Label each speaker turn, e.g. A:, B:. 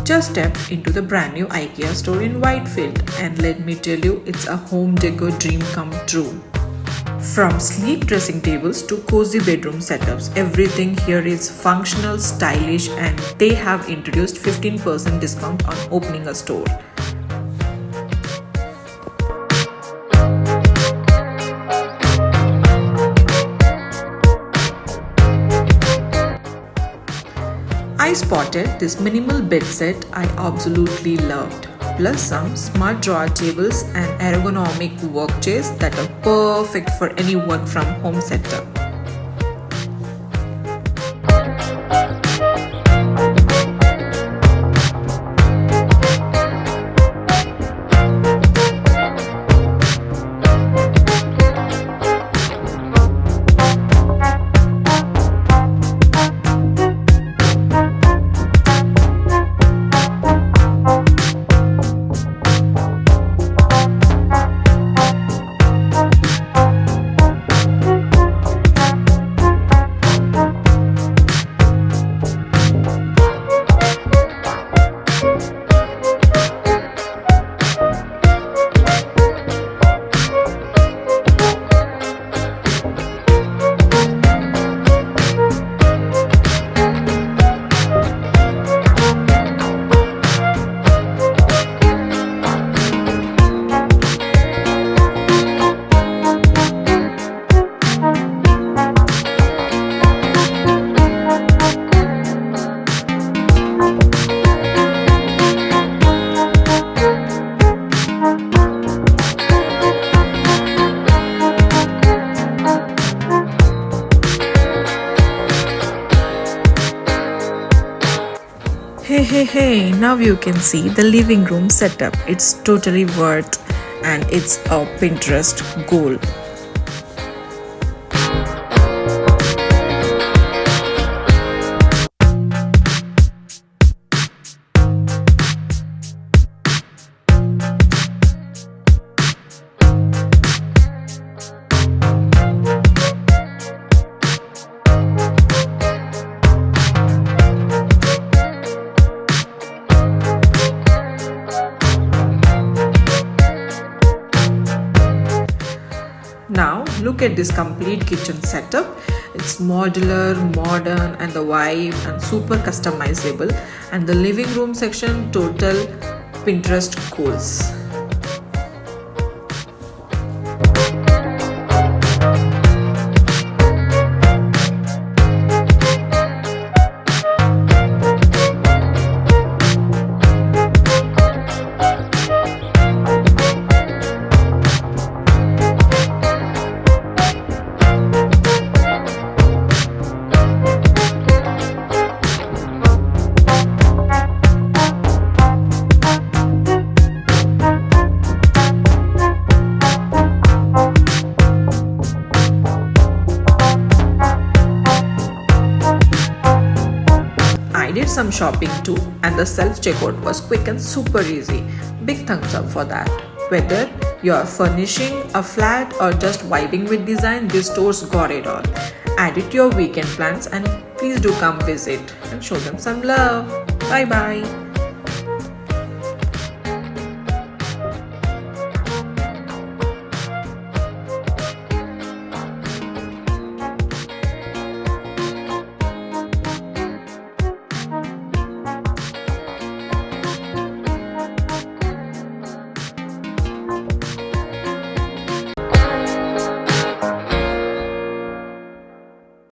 A: Just step into the brand new IKEA store in Whitefield and let me tell you, it's a home decor dream come true. From sleek dressing tables to cozy bedroom setups, everything here is functional, stylish, and they have introduced 15% discount on opening a store. I spotted this minimal bed set I absolutely loved, plus some smart drawer tables and ergonomic work chairs that are perfect for any work from home setup. Hey, now you can see the living room setup. It's totally worth and it's a Pinterest goal. Now look at this complete kitchen setup. It's modular, modern, and the vibe and super customizable. And the living room section, total Pinterest goals. I did some shopping too, and the self-checkout was quick and super easy. Big thumbs up for that. Whether you're furnishing a flat or just vibing with design, this store's got it all. Add it to your weekend plans and please do come visit and show them some love. Bye bye.